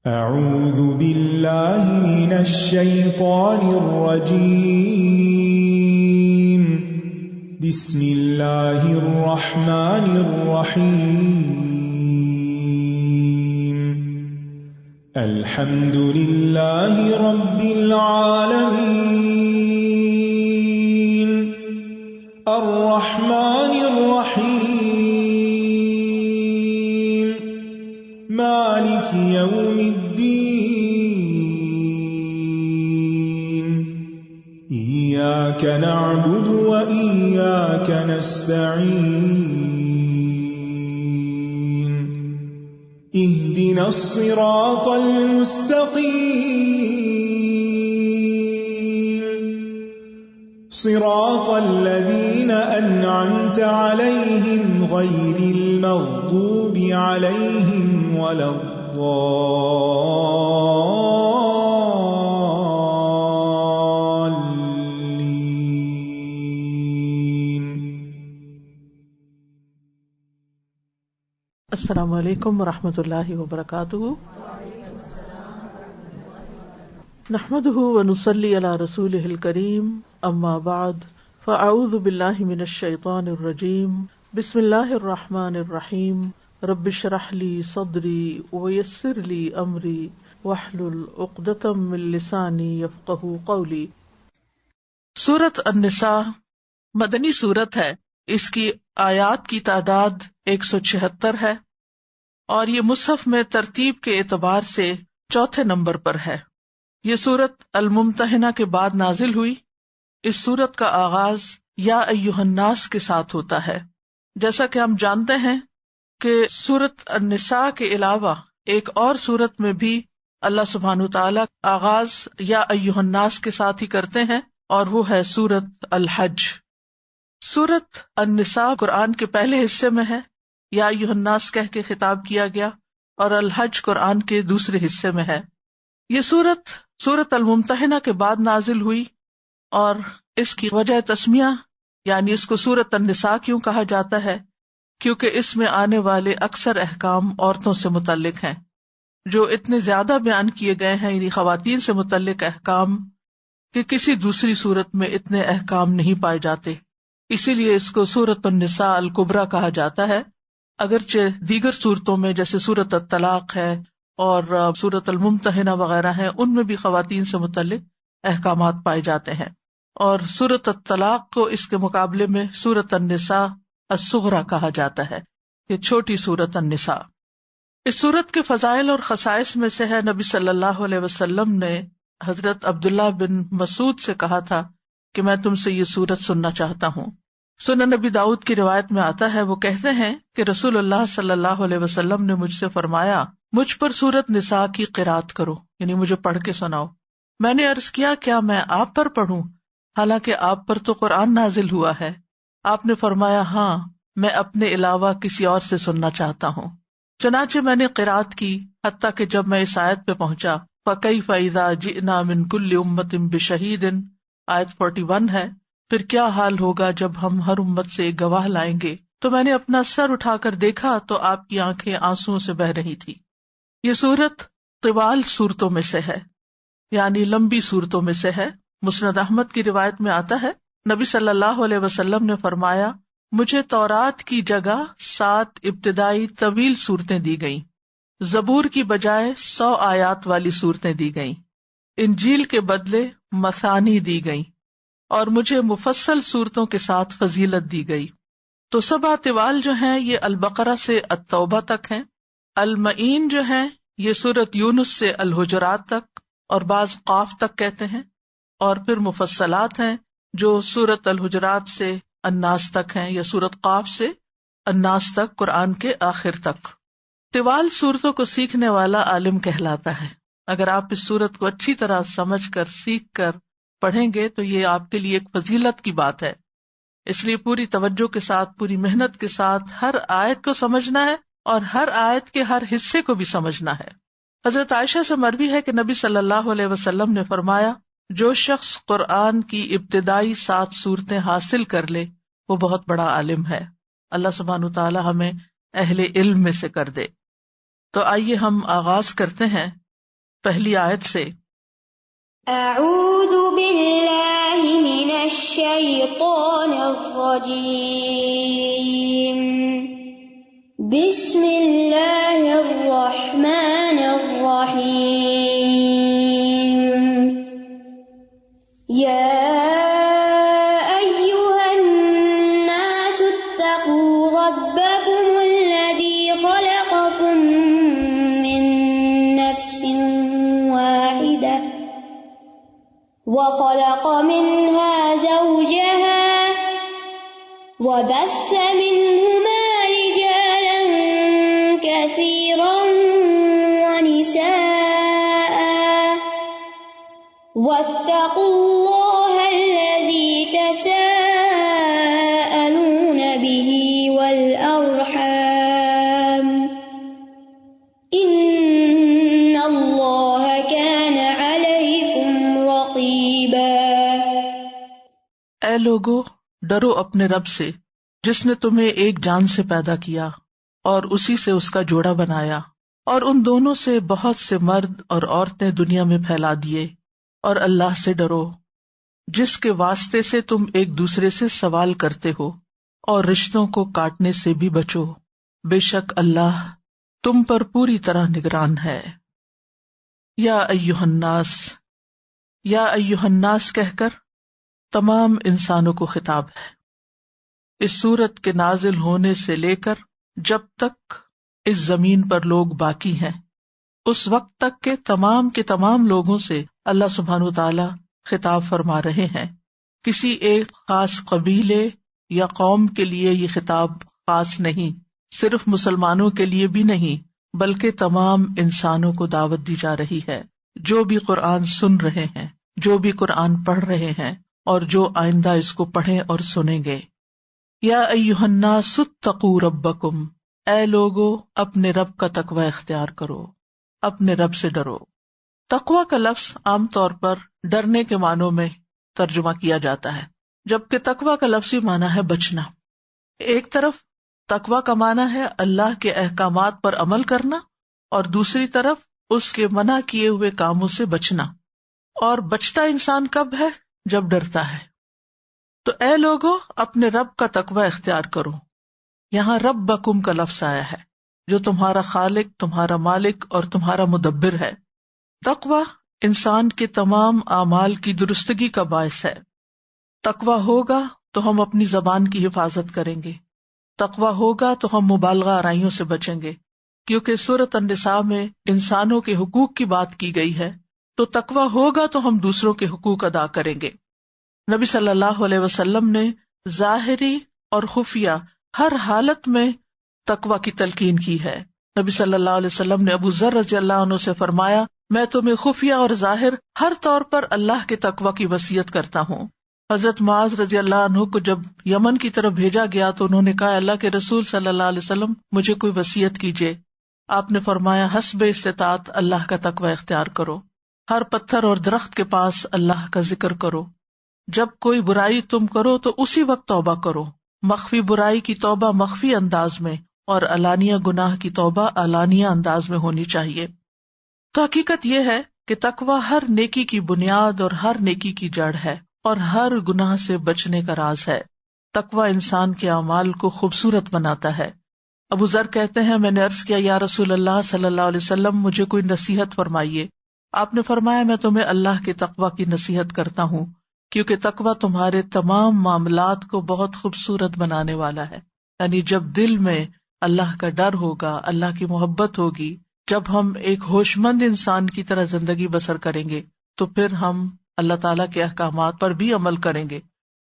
اعوذ باللہ من الشیطان الرجیم بسم اللہ الرحمن الرحیم الحمد للہ رب العالمین الرحمن الرحیم مالک یوم الدین ایاک نعبد و ایاک نستعین اهدنا الصراط المستقیم صراط الذین انعمت علیہم غیر المغضوب علیہم ولا الضالین۔ السلام علیکم ورحمۃ اللہ وبرکاتہ۔ نحمده ونصلی علی رسولہ الکریم، اما بعد فاعوذ باللہ من الشیطان الرجیم، بسم اللہ الرحمن الرحیم، رب اشرح لی صدری ویسر لی امری واحلل عقدۃ من لسانی یفقہوا قولی۔ سورۃ النساء مدنی سورت ہے، اس کی آیات کی تعداد 176 ہے اور یہ مصحف میں ترتیب کے اعتبار سے چوتھے نمبر پر ہے۔ یہ سورت الممتحنہ کے بعد نازل ہوئی۔ اس سورت کا آغاز یا ایھا الناس کے ساتھ ہوتا ہے۔ جیسا کہ ہم جانتے ہیں کہ سورت النساء کے علاوہ ایک اور سورت میں بھی اللہ سبحانہ تعالیٰ آغاز یا ایھا الناس کے ساتھ ہی کرتے ہیں، اور وہ ہے سورت الحج۔ سورت النساء قرآن کے پہلے حصے میں ہے، یا ایھا الناس کہہ کے خطاب کیا گیا، اور الحج قرآن کے دوسرے حصے میں ہے۔ یہ سورت الممتحنہ کے بعد نازل ہوئی، اور اس کی وجہ تسمیہ یعنی اس کو سورت النساء کیوں کہا جاتا ہے، کیونکہ اس میں آنے والے اکثر احکام عورتوں سے متعلق ہیں، جو اتنے زیادہ بیان کیے گئے ہیں، یعنی خواتین سے متعلق احکام، کہ کسی دوسری سورت میں اتنے احکام نہیں پائے جاتے۔ اسی لیے اس کو سورت النساء الکبریٰ کہا جاتا ہے، اگرچہ دیگر صورتوں میں جیسے سورت الطلاق ہے اور سورت الممتحنہ وغیرہ ہیں، ان میں بھی خواتین سے متعلق احکامات پائے جاتے ہیں۔ اور سورت الطلاق کو اس کے مقابلے میں سورت النساء الصغریٰ کہا جاتا ہے، یہ چھوٹی سورت النساء۔ اس سورت کے فضائل اور خصائص میں سے ہے، نبی صلی اللہ علیہ وسلم نے حضرت عبداللہ بن مسعود سے کہا تھا کہ میں تم سے یہ سورت سننا چاہتا ہوں۔ سنن نبی داؤد کی روایت میں آتا ہے، وہ کہتے ہیں کہ رسول اللہ صلی اللہ علیہ وسلم نے مجھ سے فرمایا، مجھ پر سورت نساء کی قرات کرو، یعنی مجھے پڑھ کے سناؤ۔ میں نے عرض کیا، کیا میں آپ پر پڑھوں، حالانکہ آپ پر تو قرآن نازل ہوا ہے؟ آپ نے فرمایا، ہاں، میں اپنے علاوہ کسی اور سے سننا چاہتا ہوں۔ چنانچہ میں نے قرات کی حتیٰ کہ جب میں اس آیت پہ پہنچا، فَكَيْفَ إِذَا جِئْنَا مِن كُلِّ أُمَّةٍ بِشَهِيدٍ، آیت 41 ہے، پھر کیا حال ہوگا جب ہم ہر امت سے ایک گواہ لائیں گے؟ تو میں نے اپنا سر اٹھا کر دیکھا تو آپ کی آنکھیں آنسوؤں سے بہہ رہی تھی۔ یہ سورت طوال صورتوں میں سے ہے، یعنی لمبی صورتوں میں سے ہے۔ مسند احمد کی روایت میں آتا ہے، نبی صلی اللہ علیہ وسلم نے فرمایا، مجھے تورات کی جگہ 7 ابتدائی طویل صورتیں دی گئیں، زبور کی بجائے 100 آیات والی صورتیں دی گئیں، انجیل کے بدلے مثانی دی گئیں، اور مجھے مفصل صورتوں کے ساتھ فضیلت دی گئی۔ تو 7 طوال جو ہیں یہ البقرہ سے التوبہ تک ہیں، المعین جو ہیں یہ سورت یونس سے الحجرات تک اور بعض قاف تک کہتے ہیں، اور پھر مفصلات ہیں جو سورت الحجرات سے الناس تک ہیں، یا سورت قاف سے الناس تک، قرآن کے آخر تک۔ طوال صورتوں کو سیکھنے والا عالم کہلاتا ہے۔ اگر آپ اس صورت کو اچھی طرح سمجھ کر سیکھ کر پڑھیں گے تو یہ آپ کے لیے ایک فضیلت کی بات ہے۔ اس لیے پوری توجہ کے ساتھ، پوری محنت کے ساتھ ہر آیت کو سمجھنا ہے، اور ہر آیت کے ہر حصے کو بھی سمجھنا ہے۔ حضرت عائشہ سے مروی ہے کہ نبی صلی اللہ علیہ وسلم نے فرمایا، جو شخص قرآن کی ابتدائی 7 صورتیں حاصل کر لے وہ بہت بڑا عالم ہے۔ اللہ سبحانہ تعالی ہمیں اہل علم میں سے کر دے۔ تو آئیے ہم آغاز کرتے ہیں پہلی آیت سے. اعوذ باللہ من الشیطان الرجیم بسم اللہ الرحمن الرحیم یا ایہا الناس اتقوا ربکم الذی خلقکم من نفس واحدہ وخلق منها زوجها وبث منهما رجالا كثيرا ونساء واتقوا الله الذي تساءلون به والأرحام إن الله كان عليكم رقيبا. اے لوگو، ڈرو اپنے رب سے جس نے تمہیں ایک جان سے پیدا کیا اور اسی سے اس کا جوڑا بنایا، اور ان دونوں سے بہت سے مرد اور عورتیں دنیا میں پھیلا دیے، اور اللہ سے ڈرو جس کے واسطے سے تم ایک دوسرے سے سوال کرتے ہو، اور رشتوں کو کاٹنے سے بھی بچو، بے شک اللہ تم پر پوری طرح نگران ہے. یا ایھا الناس، یا ایھا الناس کہہ کر تمام انسانوں کو خطاب ہے. اس سورت کے نازل ہونے سے لے کر جب تک اس زمین پر لوگ باقی ہیں اس وقت تک کے تمام لوگوں سے اللہ سبحانہ وتعالی خطاب فرما رہے ہیں. کسی ایک خاص قبیلے یا قوم کے لیے یہ خطاب خاص نہیں، صرف مسلمانوں کے لیے بھی نہیں، بلکہ تمام انسانوں کو دعوت دی جا رہی ہے، جو بھی قرآن سن رہے ہیں، جو بھی قرآن پڑھ رہے ہیں، اور جو آئندہ اس کو پڑھیں اور سنیں گے. یا ایھا الناس اتقوا ربکم، اے لوگو اپنے رب کا تقوی اختیار کرو، اپنے رب سے ڈرو. تقوی کا لفظ عام طور پر ڈرنے کے معنوں میں ترجمہ کیا جاتا ہے، جبکہ تقوی کا لفظی معنی ہے بچنا. ایک طرف تقوی کا معنی ہے اللہ کے احکامات پر عمل کرنا، اور دوسری طرف اس کے منع کیے ہوئے کاموں سے بچنا. اور بچتا انسان کب ہے؟ جب ڈرتا ہے. تو اے لوگو اپنے رب کا تقوی اختیار کرو. یہاں ربکم کا لفظ آیا ہے جو تمہارا خالق، تمہارا مالک اور تمہارا مدبر ہے. تقوی انسان کے تمام اعمال کی درستگی کا باعث ہے. تقوی ہوگا تو ہم اپنی زبان کی حفاظت کریں گے، تقوی ہوگا تو ہم مبالغہ آرائیوں سے بچیں گے، کیونکہ سورۃ النساء میں انسانوں کے حقوق کی بات کی گئی ہے. تو تقوی ہوگا تو ہم دوسروں کے حقوق ادا کریں گے. نبی صلی اللہ علیہ وسلم نے ظاہری اور خفیہ ہر حالت میں تقوی کی تلقین کی ہے. نبی صلی اللہ علیہ وسلم نے ابو ذر رضی اللہ عنہ سے فرمایا، میں تمہیں خفیہ اور ظاہر ہر طور پر اللہ کے تقوی کی وصیت کرتا ہوں. حضرت معاذ رضی اللہ عنہ کو جب یمن کی طرف بھیجا گیا تو انہوں نے کہا، اللہ کے رسول صلی اللہ علیہ وسلم مجھے کوئی وصیت کیجیے. آپ نے فرمایا، حسب استطاعت اللہ کا تقوی اختیار کرو، ہر پتھر اور درخت کے پاس اللہ کا ذکر کرو، جب کوئی برائی تم کرو تو اسی وقت توبہ کرو، مخفی برائی کی توبہ مخفی انداز میں اور علانیہ گناہ کی توبہ علانیہ انداز میں ہونی چاہیے. تو حقیقت یہ ہے کہ تقوی ہر نیکی کی بنیاد اور ہر نیکی کی جڑ ہے اور ہر گناہ سے بچنے کا راز ہے. تقوی انسان کے اعمال کو خوبصورت بناتا ہے. ابو ذر کہتے ہیں، میں نے عرض کیا، یا رسول اللہ صلی اللہ علیہ وسلم مجھے کوئی نصیحت فرمائیے. آپ نے فرمایا، میں تمہیں اللہ کے تقوی کی نصیحت کرتا ہوں، کیونکہ تقوی تمہارے تمام معاملات کو بہت خوبصورت بنانے والا ہے. یعنی جب دل میں اللہ کا ڈر ہوگا، اللہ کی محبت ہوگی، جب ہم ایک ہوش مند انسان کی طرح زندگی بسر کریں گے تو پھر ہم اللہ تعالیٰ کے احکامات پر بھی عمل کریں گے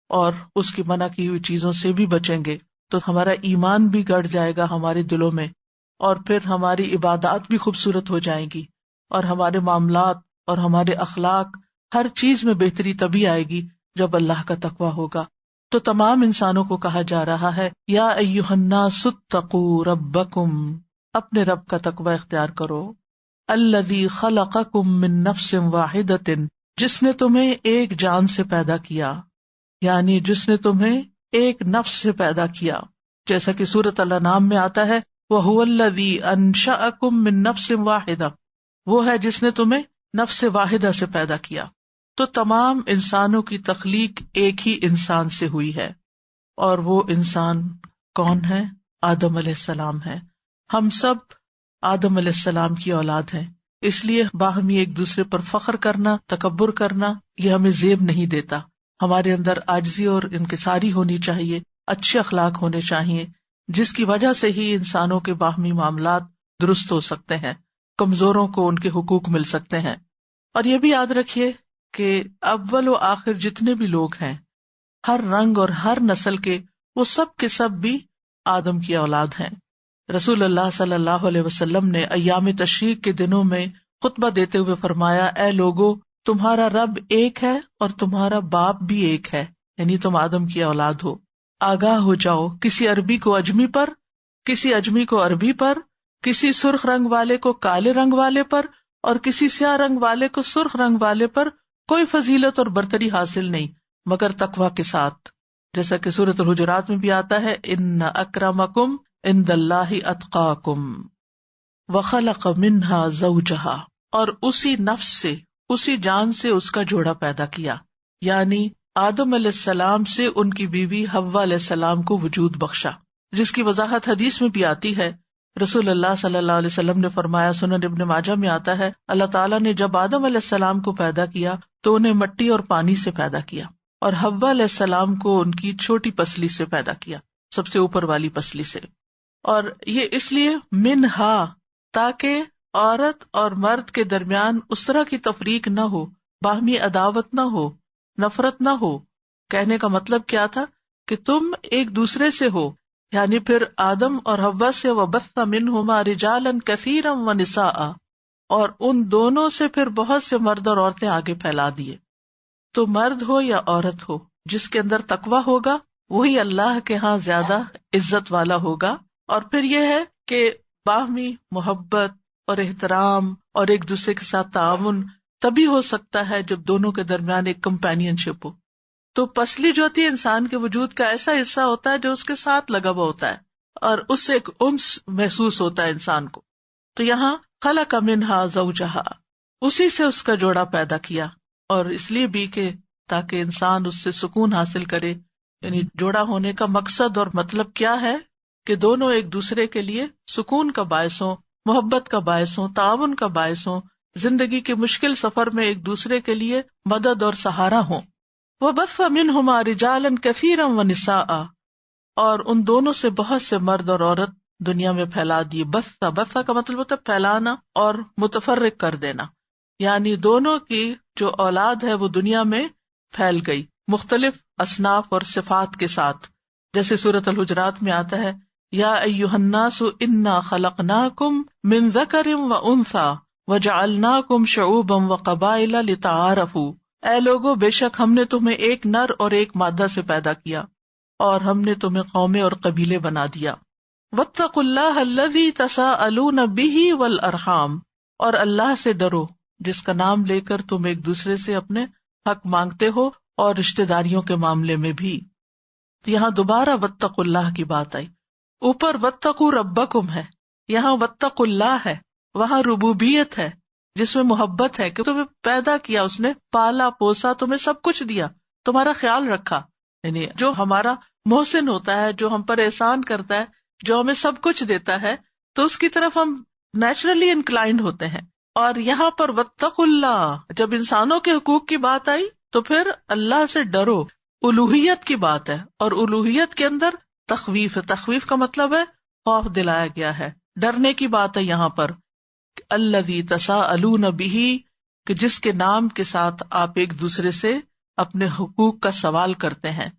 اور اس کی منع کی ہوئی چیزوں سے بھی بچیں گے. تو ہمارا ایمان بھی گڑ جائے گا ہمارے دلوں میں، اور پھر ہماری عبادات بھی خوبصورت ہو جائیں گی، اور ہمارے معاملات اور ہمارے اخلاق ہر چیز میں بہتری تبھی آئے گی جب اللہ کا تقوی ہوگا. تو تمام انسانوں کو کہا جا رہا ہے، یا ایھا الناس اتقوا ربکم، اپنے رب کا تقوی اختیار کرو. الذی خلقکم من نفس واحدۃ، جس نے تمہیں ایک جان سے پیدا کیا، یعنی جس نے تمہیں ایک نفس سے پیدا کیا، جیسا کہ سورۃ الانعام میں آتا ہے، وَهُوَ الَّذِي أَنشَأَكُم مِّن نَّفْسٍ وَاحِدَةٍ وہ ہے جس نے تمہیں نفس واحدہ سے پیدا کیا. تو تمام انسانوں کی تخلیق ایک ہی انسان سے ہوئی ہے، اور وہ انسان کون ہے؟ آدم علیہ السلام ہے. ہم سب آدم علیہ السلام کی اولاد ہیں، اس لیے باہمی ایک دوسرے پر فخر کرنا، تکبر کرنا، یہ ہمیں زیب نہیں دیتا. ہمارے اندر عاجزی اور انکساری ہونی چاہیے، اچھے اخلاق ہونے چاہیے، جس کی وجہ سے ہی انسانوں کے باہمی معاملات درست ہو سکتے ہیں، کمزوروں کو ان کے حقوق مل سکتے ہیں. اور یہ بھی یاد رکھیے کہ اول و آخر جتنے بھی لوگ ہیں، ہر رنگ اور ہر نسل کے، وہ سب کے سب بھی آدم کی اولاد ہیں. رسول اللہ صلی اللہ علیہ وسلم نے ایام تشریق کے دنوں میں خطبہ دیتے ہوئے فرمایا، اے لوگو، تمہارا رب ایک ہے اور تمہارا باپ بھی ایک ہے، یعنی تم آدم کی اولاد ہو. آگاہ ہو جاؤ، کسی عربی کو اجمی پر، کسی اجمی کو عربی پر، کسی سرخ رنگ والے کو کالے رنگ والے پر، اور کسی سیاہ رنگ والے کو سرخ رنگ والے پر کوئی فضیلت اور برتری حاصل نہیں مگر تقویٰ کے ساتھ. جیسا کہ سورۃ الحجرات میں بھی آتا ہے، ان اکرمکم عند اللہ اتقاکم وخلق منہا زوجہا، اور اسی نفس سے، اسی جان سے اس کا جوڑا پیدا کیا، یعنی آدم علیہ السلام سے ان کی بیوی حوا علیہ السلام کو وجود بخشا، جس کی وضاحت حدیث میں بھی آتی ہے. رسول اللہ صلی اللہ علیہ وسلم نے فرمایا، سنن ابن ماجہ میں آتا ہے، اللہ تعالیٰ نے جب آدم علیہ السلام کو پیدا کیا تو انہیں مٹی اور پانی سے پیدا کیا، اور حوا علیہ السلام کو ان کی چھوٹی پسلی سے پیدا کیا، سب سے اوپر والی پسلی سے. اور یہ اس لیے منہا، تاکہ عورت اور مرد کے درمیان اس طرح کی تفریق نہ ہو، باہمی عداوت نہ ہو، نفرت نہ ہو. کہنے کا مطلب کیا تھا کہ تم ایک دوسرے سے ہو، یعنی پھر آدم اور حوا سے وبث منہما رجالا کثیرا ونساء، اور ان دونوں سے پھر بہت سے مرد اور عورتیں آگے پھیلا دیے. تو مرد ہو یا عورت ہو، جس کے اندر تقویٰ ہوگا وہی اللہ کے ہاں زیادہ عزت والا ہوگا. اور پھر یہ ہے کہ باہمی محبت اور احترام اور ایک دوسرے کے ساتھ تعاون تبھی ہو سکتا ہے جب دونوں کے درمیان ایک کمپینین شپ ہو. تو پسلی جو ہوتی ہے انسان کے وجود کا ایسا حصہ ہوتا ہے جو اس کے ساتھ لگا ہوا ہوتا ہے، اور اس سے ایک انس محسوس ہوتا ہے انسان کو. تو یہاں خلق منہا زوجہا، اسی سے اس کا جوڑا پیدا کیا، اور اس لیے بھی کہ تاکہ انسان اس سے سکون حاصل کرے. یعنی جوڑا ہونے کا مقصد اور مطلب کیا ہے کہ دونوں ایک دوسرے کے لیے سکون کا باعث ہوں، محبت کا باعث ہوں، تعاون کا باعث ہوں، زندگی کے مشکل سفر میں ایک دوسرے کے لیے مدد اور سہارا ہوں. وَبَثَّ مِنْهُمَا رِجَالًا كَثِيرًا وَنِسَاءً، اور ان دونوں سے بہت سے مرد اور عورت دنیا میں پھیلا دیے. بث کا مطلب ہوتا ہے پھیلانا اور متفرق کر دینا، یعنی دونوں کی جو اولاد ہے وہ دنیا میں پھیل گئی مختلف اصناف اور صفات کے ساتھ. جیسے سورۃ الحجرات میں آتا ہے، یا ایھا الناس انا خلقناکم من ذکر وانثی وجعلناکم شعوبا وقبائل لتعارفوا، اے لوگو، بے شک ہم نے تمہیں ایک نر اور ایک مادہ سے پیدا کیا، اور ہم نے تمہیں قومیں اور قبیلے بنا دیا. واتقوا اللہ الذی تساءلون بہ والارحام، اور اللہ سے ڈرو جس کا نام لے کر تم ایک دوسرے سے اپنے حق مانگتے ہو اور رشتہ داریوں کے معاملے میں بھی. یہاں دوبارہ واتقوا اللہ کی بات آئی. اوپر واتقوا ربکم ہے، یہاں واتقوا اللہ ہے. وہاں ربوبیت ہے جس میں محبت ہے کہ تمہیں پیدا کیا، اس نے پالا پوسا، تمہیں سب کچھ دیا، تمہارا خیال رکھا. یعنی جو ہمارا محسن ہوتا ہے، جو ہم پر احسان کرتا ہے، جو ہمیں سب کچھ دیتا ہے، تو اس کی طرف ہم نیچرلی انکلائنڈ ہوتے ہیں. اور یہاں پر واتقوا اللہ، جب انسانوں کے حقوق کی بات آئی تو پھر اللہ سے ڈرو. الوہیت کی بات ہے، اور الوہیت کے اندر تخویف ہے. تخویف کا مطلب ہے خوف دلایا گیا ہے، ڈرنے کی بات ہے یہاں پر. الذی تساءلون بہ، کہ جس کے نام کے ساتھ آپ ایک دوسرے سے اپنے حقوق کا سوال کرتے ہیں.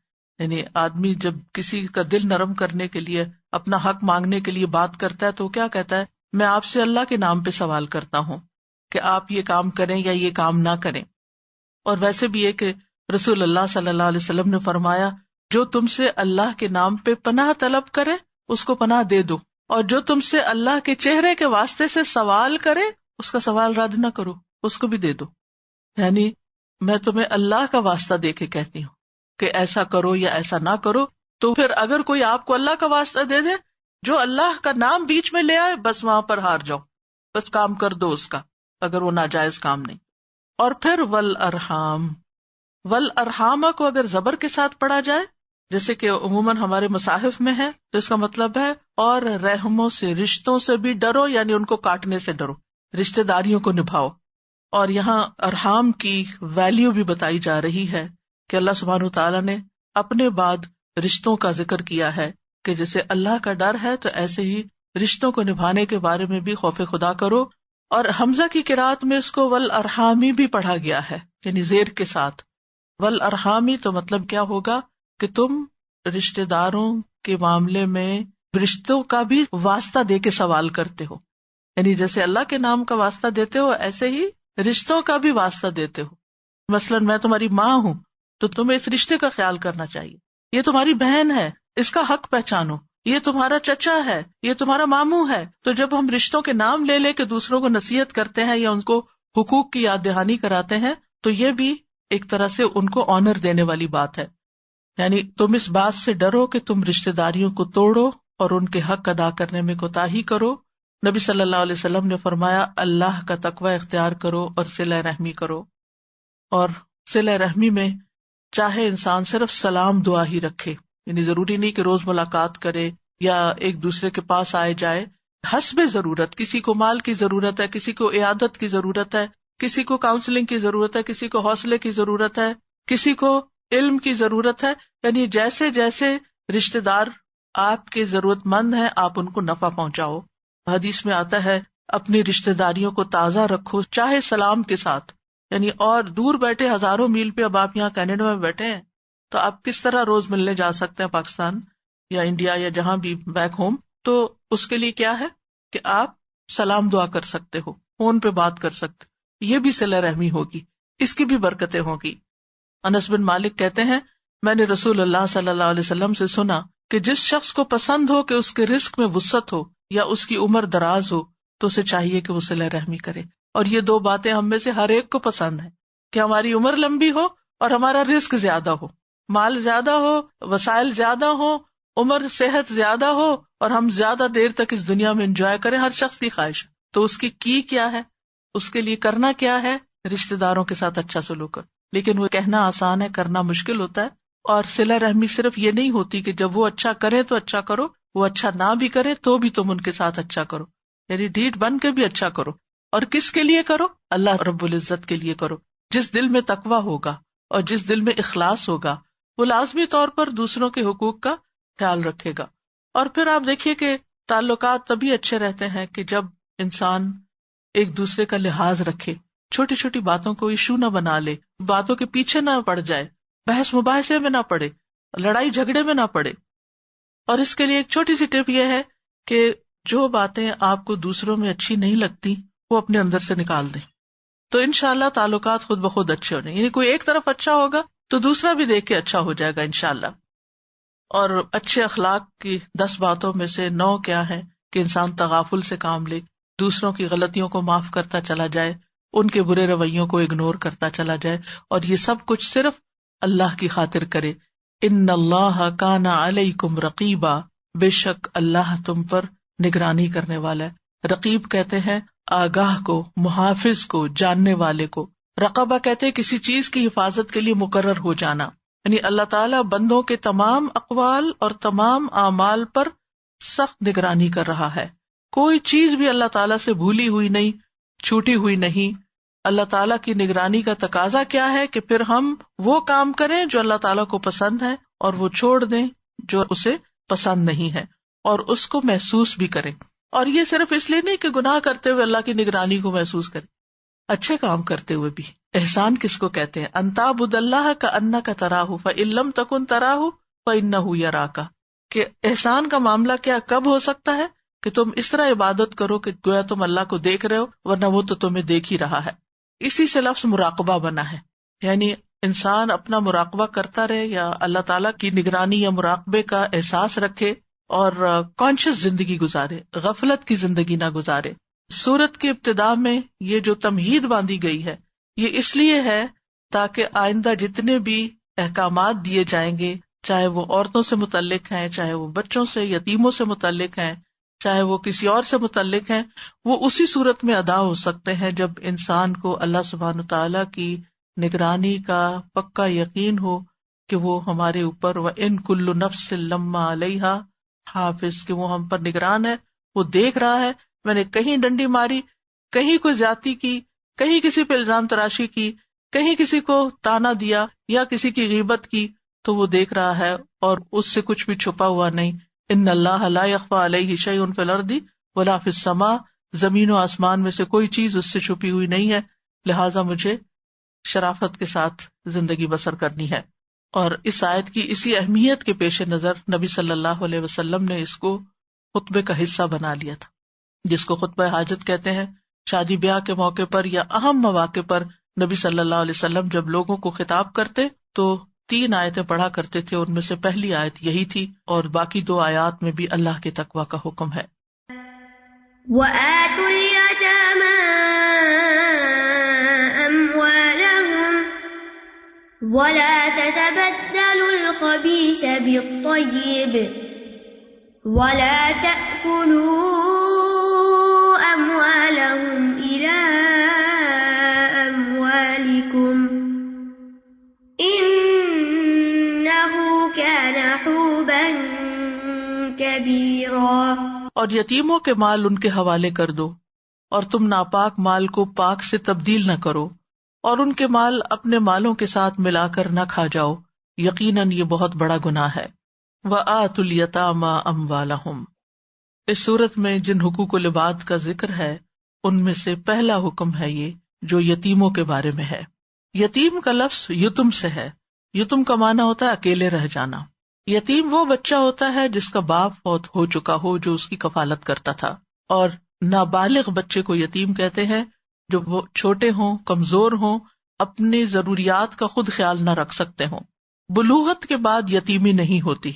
یعنی آدمی جب کسی کا دل نرم کرنے کے لیے، اپنا حق مانگنے کے لیے بات کرتا ہے تو کیا کہتا ہے؟ میں آپ سے اللہ کے نام پہ سوال کرتا ہوں کہ آپ یہ کام کریں یا یہ کام نہ کریں. اور ویسے بھی یہ کہ رسول اللہ صلی اللہ علیہ وسلم نے فرمایا، جو تم سے اللہ کے نام پہ پناہ طلب کرے اس کو پناہ دے دو، اور جو تم سے اللہ کے چہرے کے واسطے سے سوال کرے اس کا سوال رد نہ کرو، اس کو بھی دے دو. یعنی میں تمہیں اللہ کا واسطہ دے کے کہتی ہوں کہ ایسا کرو یا ایسا نہ کرو. تو پھر اگر کوئی آپ کو اللہ کا واسطہ دے دے، جو اللہ کا نام بیچ میں لے آئے، بس وہاں پر ہار جاؤ، بس کام کر دو اس کا. اگر وہ ناجائز کام نہیں. اور پھر والارحام، والارحام کو اگر زبر کے ساتھ پڑھا جائے جیسے کہ عموماً ہمارے مصاحف میں ہے تو اس کا مطلب ہے اور رحموں سے، رشتوں سے بھی ڈرو، یعنی ان کو کاٹنے سے ڈرو، رشتہ داریوں کو نبھاؤ. اور یہاں ارحام کی ویلیو بھی بتائی جا رہی ہے کہ اللہ سبحانہ وتعالیٰ نے اپنے بعد رشتوں کا ذکر کیا ہے کہ جیسے اللہ کا ڈر ہے تو ایسے ہی رشتوں کو نبھانے کے بارے میں بھی خوف خدا کرو. اور حمزہ کی قرات میں اس کو والارحامی بھی پڑھا گیا ہے، یعنی زیر کے ساتھ. والارحامی تو مطلب کیا ہوگا کہ تم رشتہ داروں کے معاملے میں رشتوں کا بھی واسطہ دے کے سوال کرتے ہو، یعنی جیسے اللہ کے نام کا واسطہ دیتے ہو ایسے ہی رشتوں کا بھی واسطہ دیتے ہو. مثلاً میں تمہاری ماں ہوں تو تمہیں اس رشتے کا خیال کرنا چاہیے، یہ تمہاری بہن ہے اس کا حق پہچانو، یہ تمہارا چچا ہے، یہ تمہارا ماموں ہے. تو جب ہم رشتوں کے نام لے لے کے دوسروں کو نصیحت کرتے ہیں یا ان کو حقوق کی یاد دہانی کراتے ہیں تو یہ بھی ایک طرح سے ان کو آنر دینے والی بات ہے. یعنی تم اس بات سے ڈرو کہ تم رشتہ داریوں کو توڑو اور ان کے حق ادا کرنے میں کوتاہی کرو. نبی صلی اللہ علیہ وسلم نے فرمایا اللہ کا تقوی اختیار کرو اور صلہ رحمی کرو. اور صلہ رحمی میں چاہے انسان صرف سلام دعا ہی رکھے، یعنی ضروری نہیں کہ روز ملاقات کرے یا ایک دوسرے کے پاس آئے جائے، حسب ضرورت. کسی کو مال کی ضرورت ہے، کسی کو عیادت کی ضرورت ہے، کسی کو کاؤنسلنگ کی ضرورت ہے، کسی کو حوصلے کی ضرورت ہے، کسی کو علم کی ضرورت ہے. یعنی جیسے جیسے رشتہ دار آپ کے ضرورت مند ہیں آپ ان کو نفع پہنچاؤ. حدیث میں آتا ہے اپنی رشتہ داریوں کو تازہ رکھو چاہے سلام کے ساتھ. یعنی اور دور بیٹھے ہزاروں میل پہ، اب آپ یہاں کینیڈا میں بیٹھے ہیں تو آپ کس طرح روز ملنے جا سکتے ہیں پاکستان یا انڈیا یا جہاں بھی بیک ہوم، تو اس کے لیے کیا ہے کہ آپ سلام دعا کر سکتے ہو، فون پہ بات کر سکتے، یہ بھی صلہ رحمی ہوگی، اس کی بھی برکتیں ہوگی. انس بن مالک کہتے ہیں میں نے رسول اللہ صلی اللہ علیہ وسلم سے سنا کہ جس شخص کو پسند ہو کہ اس کے رزق میں وسعت ہو یا اس کی عمر دراز ہو تو اسے چاہیے کہ وہ صلہ رحمی کرے. اور یہ دو باتیں ہم میں سے ہر ایک کو پسند ہیں کہ ہماری عمر لمبی ہو اور ہمارا رزق زیادہ ہو، مال زیادہ ہو، وسائل زیادہ ہو، عمر صحت زیادہ ہو اور ہم زیادہ دیر تک اس دنیا میں انجوائے کریں. ہر شخص کی خواہش. تو اس کی کیا ہے، اس کے لیے کرنا کیا ہے، رشتہ داروں کے ساتھ اچھا سلوک کر. لیکن وہ کہنا آسان ہے، کرنا مشکل ہوتا ہے. اور صلہ رحمی صرف یہ نہیں ہوتی کہ جب وہ اچھا کرے تو اچھا کرو، وہ اچھا نہ بھی کرے تو بھی تم ان کے ساتھ اچھا کرو، یعنی ڈھیٹ بن کے بھی اچھا کرو. اور کس کے لیے کرو؟ اللہ رب العزت کے لیے کرو. جس دل میں تقویٰ ہوگا اور جس دل میں اخلاص ہوگا وہ لازمی طور پر دوسروں کے حقوق کا خیال رکھے گا. اور پھر آپ دیکھیے کہ تعلقات تبھی اچھے رہتے ہیں کہ جب انسان ایک دوسرے کا لحاظ رکھے، چھوٹی چھوٹی باتوں کو ایشو نہ بنا لے، باتوں کے پیچھے نہ پڑ جائے، بحث مباحثے میں نہ پڑے، لڑائی جھگڑے میں نہ پڑے. اور اس کے لیے ایک چھوٹی سی ٹپ یہ ہے کہ جو باتیں آپ کو دوسروں میں اچھی نہیں لگتی وہ اپنے اندر سے نکال دیں، تو انشاءاللہ تعلقات خود بخود اچھے ہو جائیں. یعنی کوئی ایک طرف اچھا ہوگا تو دوسرا بھی دیکھ کے اچھا ہو جائے گا انشاءاللہ. اور اچھے اخلاق کی 10 باتوں میں سے 9 کیا ہے کہ انسان تغافل سے کام لے، دوسروں کی غلطیوں کو معاف کرتا چلا جائے، ان کے برے رویوں کو اگنور کرتا چلا جائے، اور یہ سب کچھ صرف اللہ کی خاطر کرے. ان اللہ کان علیکم رقیبا، بے شک اللہ تم پر نگرانی کرنے والا ہے. رقیب کہتے ہیں آگاہ کو، محافظ کو، جاننے والے کو. رقبہ کہتے ہیں کسی چیز کی حفاظت کے لیے مقرر ہو جانا. یعنی اللہ تعالیٰ بندوں کے تمام اقوال اور تمام اعمال پر سخت نگرانی کر رہا ہے. کوئی چیز بھی اللہ تعالیٰ سے بھولی ہوئی نہیں، چھوٹی ہوئی نہیں. اللہ تعالیٰ کی نگرانی کا تقاضا کیا ہے کہ پھر ہم وہ کام کریں جو اللہ تعالیٰ کو پسند ہے اور وہ چھوڑ دیں جو اسے پسند نہیں ہے، اور اس کو محسوس بھی کریں. اور یہ صرف اس لیے نہیں کہ گناہ کرتے ہوئے اللہ کی نگرانی کو محسوس کریں، اچھے کام کرتے ہوئے بھی. احسان کس کو کہتے ہیں؟ ان تعبد اللہ کأنک تراہ فإن لم تکن تراہ فإنہ یراک. کہ احسان کا معاملہ کیا کب ہو سکتا ہے کہ تم اس طرح عبادت کرو کہ گویا تم اللہ کو دیکھ رہے ہو ورنہ وہ تو تمہیں دیکھ ہی رہا ہے. اسی سے لفظ مراقبہ بنا ہے، یعنی انسان اپنا مراقبہ کرتا رہے یا اللہ تعالیٰ کی نگرانی یا مراقبے کا احساس رکھے اور کانشیس زندگی گزارے، غفلت کی زندگی نہ گزارے. سورت کی ابتدا میں یہ جو تمہید باندھی گئی ہے یہ اس لیے ہے تاکہ آئندہ جتنے بھی احکامات دیے جائیں گے، چاہے وہ عورتوں سے متعلق ہیں، چاہے وہ بچوں سے، یتیموں سے متعلق ہیں، چاہے وہ کسی اور سے متعلق ہیں، وہ اسی صورت میں ادا ہو سکتے ہیں جب انسان کو اللہ سبحانہ تعالیٰ کی نگرانی کا پکا یقین ہو کہ وہ ہمارے اوپر وَإِن كُلُّ نَفْسٍ لَمَّا عَلَيْهَا حافظ، کہ وہ ہم پر نگران ہے، وہ دیکھ رہا ہے. میں نے کہیں ڈنڈی ماری، کہیں کوئی زیادتی کی، کہیں کسی پہ الزام تراشی کی، کہیں کسی کو تانا دیا یا کسی کی غیبت کی، تو وہ دیکھ رہا ہے اور اس سے کچھ بھی چھپا ہوا نہیں. ان اللہ لا يخفى علیہ شیء فی الارض ولا فی السماء، زمین و آسمان میں سے کوئی چیز اس سے چھپی ہوئی نہیں ہے، لہٰذا مجھے شرافت کے ساتھ زندگی بسر کرنی ہے. اور اس آیت کی اسی اہمیت کے پیش نظر نبی صلی اللہ علیہ وسلم نے اس کو خطبے کا حصہ بنا لیا تھا، جس کو خطبہ حاجت کہتے ہیں. شادی بیاہ کے موقع پر یا اہم مواقع پر نبی صلی اللہ علیہ وسلم جب لوگوں کو خطاب کرتے تو 3 آیتیں پڑھا کرتے تھے. ان میں سے پہلی آیت یہی تھی، اور باقی 2 آیات میں بھی اللہ کے تقویٰ کا حکم ہے. وَآتُوا الْيَتَامَىٰ أَمْوَالَهُمْ وَلَا تَتَبَدَّلُوا الْخَبِيثَ بِالطَّيِّبِ وَلَا تَأْكُلُوا أَمْوَالَهُمْ إِلَىٰ أَمْوَالِكُمْ إِنَّهُ كَانَ حُوبًا كَبِيرًا. اور یتیموں کے مال ان کے حوالے کر دو، اور تم ناپاک مال کو پاک سے تبدیل نہ کرو، اور ان کے مال اپنے مالوں کے ساتھ ملا کر نہ کھا جاؤ، یقیناً یہ بہت بڑا گناہ ہے. وَآتُوا الْيَتَامَىٰ أَمْوَالَهُمْ، اس صورت میں جن حقوق العباد کا ذکر ہے ان میں سے پہلا حکم ہے یہ جو یتیموں کے بارے میں ہے. یتیم کا لفظ یتم سے ہے. یتم کا معنی ہوتا ہے اکیلے رہ جانا. یتیم وہ بچہ ہوتا ہے جس کا باپ فوت ہو چکا ہو جو اس کی کفالت کرتا تھا، اور نابالغ بچے کو یتیم کہتے ہیں جو وہ چھوٹے ہوں، کمزور ہوں، اپنی ضروریات کا خود خیال نہ رکھ سکتے ہوں. بلوغت کے بعد یتیمی نہیں ہوتی،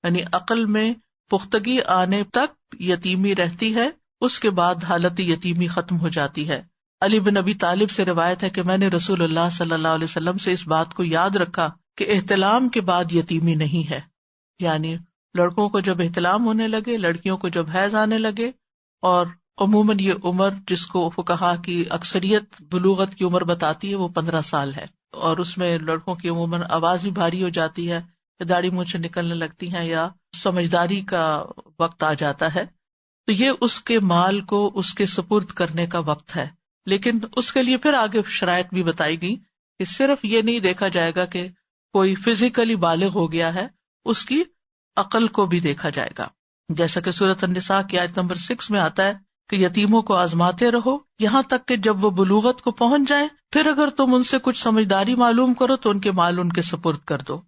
یعنی عقل میں پختگی آنے تک یتیمی رہتی ہے، اس کے بعد حالت یتیمی ختم ہو جاتی ہے. علی بن ابی طالب سے روایت ہے کہ میں نے رسول اللہ صلی اللہ علیہ وسلم سے اس بات کو یاد رکھا کہ احتلام کے بعد یتیمی نہیں ہے، یعنی لڑکوں کو جب احتلام ہونے لگے، لڑکیوں کو جب حیض آنے لگے، اور عموماً یہ عمر جس کو فقہا کی اکثریت بلوغت کی عمر بتاتی ہے وہ 15 سال ہے، اور اس میں لڑکوں کی عموماً آواز بھی بھاری ہو جاتی ہے، داڑھی مونچھیں نکلنے لگتی ہیں، یا سمجھداری کا وقت آ جاتا ہے، تو یہ اس کے مال کو اس کے سپرد کرنے کا وقت ہے. لیکن اس کے لیے پھر آگے شرائط بھی بتائی گئی کہ صرف یہ نہیں دیکھا جائے گا کہ کوئی فزیکلی بالغ ہو گیا ہے، اس کی عقل کو بھی دیکھا جائے گا، جیسا کہ سورۃ النساء کی آیت نمبر 6 میں آتا ہے کہ یتیموں کو آزماتے رہو یہاں تک کہ جب وہ بلوغت کو پہنچ جائیں، پھر اگر تم ان سے کچھ سمجھداری معلوم کرو تو ان کے مال ان کے سپرد کر دو.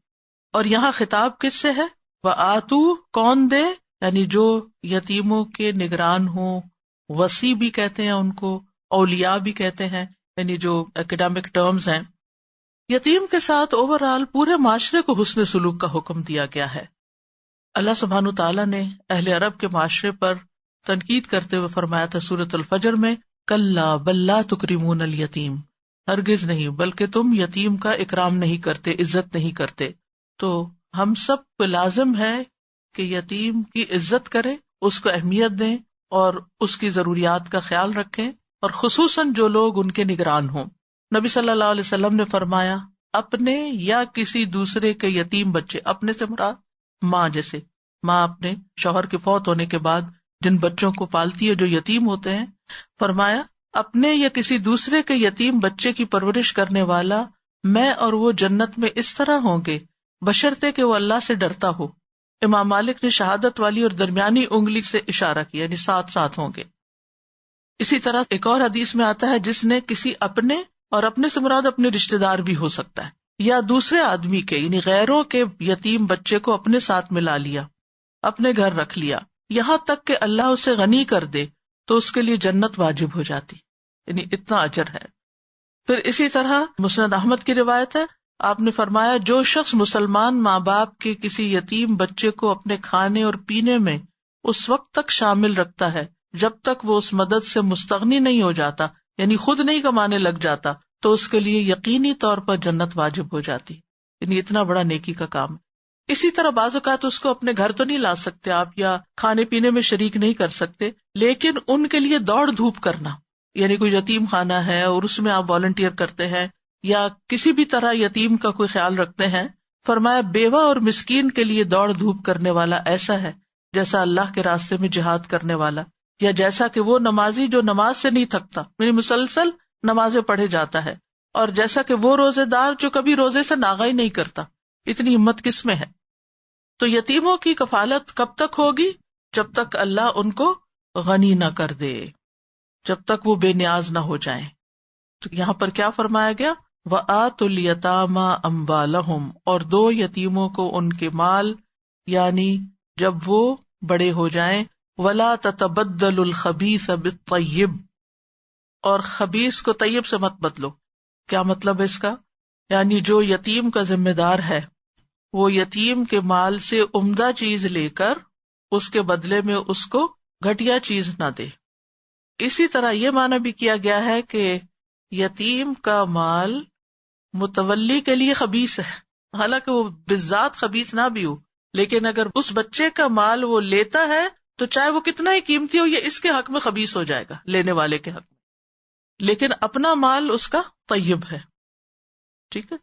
اور یہاں خطاب کس سے ہے؟ وَآتُوا، کون دے؟ یعنی جو یتیموں کے نگران ہوں، وصی بھی کہتے ہیں ان کو، اولیاء بھی کہتے ہیں، یعنی جو اکیڈیمک ٹرمز ہیں. یتیم کے ساتھ اوور آل پورے معاشرے کو حسن سلوک کا حکم دیا گیا ہے. اللہ سبحانہ تعالیٰ نے اہل عرب کے معاشرے پر تنقید کرتے ہوئے فرمایا تھا سورۃ الفجر میں، کلا بل لا تکرمون الیتیم، ہرگز نہیں بلکہ تم یتیم کا اکرام نہیں کرتے، عزت نہیں کرتے. تو ہم سب کو لازم ہے کہ یتیم کی عزت کریں، اس کو اہمیت دیں اور اس کی ضروریات کا خیال رکھیں، اور خصوصاً جو لوگ ان کے نگران ہوں. نبی صلی اللہ علیہ وسلم نے فرمایا اپنے یا کسی دوسرے کے یتیم بچے، اپنے سے مراد ماں، جیسے ماں اپنے شوہر کے فوت ہونے کے بعد جن بچوں کو پالتی ہے جو یتیم ہوتے ہیں، فرمایا اپنے یا کسی دوسرے کے یتیم بچے کی پرورش کرنے والا میں اور وہ جنت میں اس طرح ہوں گے بشرطے کہ وہ اللہ سے ڈرتا ہو. امام مالک نے شہادت والی اور درمیانی انگلی سے اشارہ کیا، یعنی ساتھ ساتھ ہوں گے. اسی طرح ایک اور حدیث میں آتا ہے جس نے کسی اپنے، اور اپنے سے مراد اپنے رشتہ دار بھی ہو سکتا ہے، یا دوسرے آدمی کے یعنی غیروں کے یتیم بچے کو اپنے ساتھ ملا لیا، اپنے گھر رکھ لیا، یہاں تک کہ اللہ اسے غنی کر دے تو اس کے لیے جنت واجب ہو جاتی، یعنی اتنا اجر ہے. پھر اسی طرح مسند احمد کی روایت ہے، آپ نے فرمایا جو شخص مسلمان ماں باپ کے کسی یتیم بچے کو اپنے کھانے اور پینے میں اس وقت تک شامل رکھتا ہے جب تک وہ اس مدد سے مستغنی نہیں ہو جاتا، یعنی خود نہیں کمانے لگ جاتا، تو اس کے لیے یقینی طور پر جنت واجب ہو جاتی. یعنی اتنا بڑا نیکی کا کام. اسی طرح بعض اوقات اس کو اپنے گھر تو نہیں لا سکتے آپ یا کھانے پینے میں شریک نہیں کر سکتے، لیکن ان کے لیے دوڑ دھوپ کرنا، یعنی کوئی یتیم خانہ ہے اور اس میں آپ والنٹیئر کرتے ہیں یا کسی بھی طرح یتیم کا کوئی خیال رکھتے ہیں، فرمایا بیوہ اور مسکین کے لیے دوڑ دھوپ کرنے والا ایسا ہے جیسا اللہ کے راستے میں جہاد کرنے والا، یا جیسا کہ وہ نمازی جو نماز سے نہیں تھکتا، یعنی مسلسل نمازیں پڑھے جاتا ہے، اور جیسا کہ وہ روزے دار جو کبھی روزے سے ناغہ ہی نہیں کرتا۔ اتنی ہمت کس میں ہے؟ تو یتیموں کی کفالت کب تک ہوگی؟ جب تک اللہ ان کو غنی نہ کر دے، جب تک وہ بے نیاز نہ ہو جائیں۔ تو یہاں پر کیا فرمایا گیا؟ وَآتُوا الْيَتَامَى أَمْوَالَهُمْ، اور دو یتیموں کو ان کے مال، یعنی جب وہ بڑے ہو جائیں۔ وَلَا تَتَبَدَّلُوا الْخَبِيثَ بِالطَّيِّبِ، اور خبیث کو طیب سے مت بدلو۔ کیا مطلب ہے اس کا؟ یعنی جو یتیم کا ذمہ دار ہے وہ یتیم کے مال سے عمدہ چیز لے کر اس کے بدلے میں اس کو گھٹیا چیز نہ دے۔ اسی طرح یہ معنی بھی کیا گیا ہے کہ یتیم کا مال متولی کے لیے خبیث ہے، حالانکہ وہ بالذات خبیث نہ بھی ہو، لیکن اگر اس بچے کا مال وہ لیتا ہے تو چاہے وہ کتنا ہی قیمتی ہو یہ اس کے حق میں خبیث ہو جائے گا، لینے والے کے حق میں، لیکن اپنا مال اس کا طیب ہے۔ ٹھیک ہے،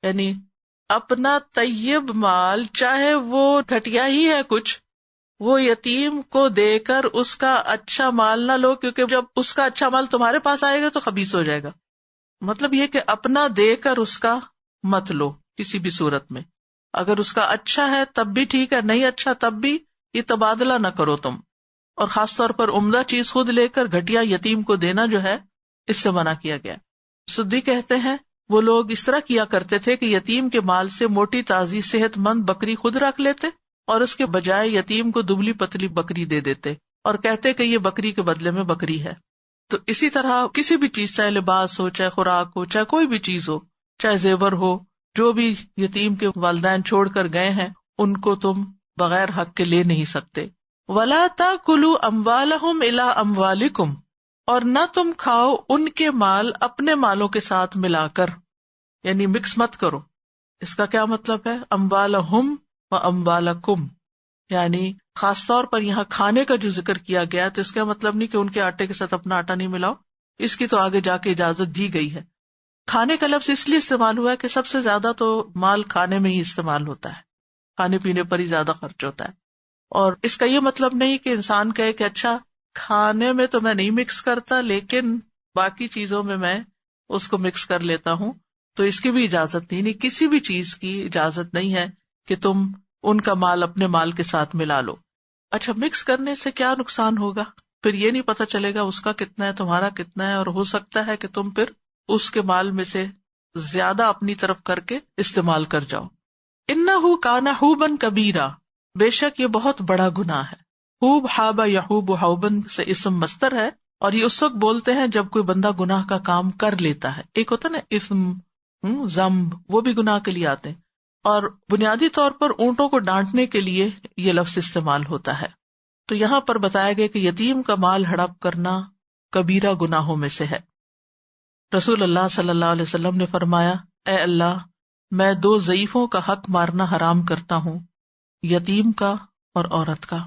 یعنی اپنا طیب مال چاہے وہ گھٹیا ہی ہے کچھ، وہ یتیم کو دے کر اس کا اچھا مال نہ لو، کیونکہ جب اس کا اچھا مال تمہارے پاس آئے گا تو خبیث ہو جائے گا۔ مطلب یہ کہ اپنا دے کر اس کا مت لو کسی بھی صورت میں، اگر اس کا اچھا ہے تب بھی ٹھیک ہے، نہیں اچھا تب بھی یہ تبادلہ نہ کرو تم، اور خاص طور پر عمدہ چیز خود لے کر گھٹیا یتیم کو دینا جو ہے اس سے منع کیا گیا۔ سدی کہتے ہیں وہ لوگ اس طرح کیا کرتے تھے کہ یتیم کے مال سے موٹی تازی صحت مند بکری خود رکھ لیتے اور اس کے بجائے یتیم کو دبلی پتلی بکری دے دیتے اور کہتے کہ یہ بکری کے بدلے میں بکری ہے۔ تو اسی طرح کسی بھی چیز، چاہے لباس ہو، چاہے خوراک ہو، چاہے کوئی بھی چیز ہو، چاہے زیور ہو، جو بھی یتیم کے والدین چھوڑ کر گئے ہیں ان کو تم بغیر حق کے لے نہیں سکتے۔ وَلَا تَأْكُلُوا أَمْوَالَهُمْ إِلَىٰ أَمْوَالِكُمْ، اور نہ تم کھاؤ ان کے مال اپنے مالوں کے ساتھ ملا کر، یعنی مکس مت کرو۔ اس کا کیا مطلب ہے؟ اموالہم و اموالکم، یعنی خاص طور پر یہاں کھانے کا جو ذکر کیا گیا تو اس کا مطلب نہیں کہ ان کے آٹے کے ساتھ اپنا آٹا نہیں ملاؤ، اس کی تو آگے جا کے اجازت دی گئی ہے۔ کھانے کا لفظ اس لیے استعمال ہوا ہے کہ سب سے زیادہ تو مال کھانے میں ہی استعمال ہوتا ہے، کھانے پینے پر ہی زیادہ خرچ ہوتا ہے، اور اس کا یہ مطلب نہیں کہ انسان کہے کہ اچھا کھانے میں تو میں نہیں مکس کرتا لیکن باقی چیزوں میں اس کو مکس کر لیتا ہوں، تو اس کی بھی اجازت نہیں، کسی بھی چیز کی اجازت نہیں ہے کہ تم ان کا مال اپنے مال کے ساتھ ملا لو۔ اچھا مکس کرنے سے کیا نقصان ہوگا؟ پھر یہ نہیں پتا چلے گا اس کا کتنا ہے تمہارا کتنا ہے، اور ہو سکتا ہے کہ تم پھر اس کے مال میں سے زیادہ اپنی طرف کر کے استعمال کر جاؤ۔ انہ کان حوبا کبیرا، بے شک یہ بہت بڑا گناہ ہے۔ حوب حابا یحوب حوبن سے اسم مصدر ہے، اور یہ اس وقت بولتے ہیں جب کوئی بندہ گناہ کا کام کر لیتا ہے۔ ایک ہوتا نا اسم، ذنب، وہ بھی گناہ کے لیے آتے ہیں، اور بنیادی طور پر اونٹوں کو ڈانٹنے کے لیے یہ لفظ استعمال ہوتا ہے۔ تو یہاں پر بتایا گیا کہ یتیم کا مال ہڑپ کرنا کبیرہ گناہوں میں سے ہے۔ رسول اللہ صلی اللہ علیہ وسلم نے فرمایا، اے اللہ، میں دو ضعیفوں کا حق مارنا حرام کرتا ہوں، یتیم کا اور عورت کا۔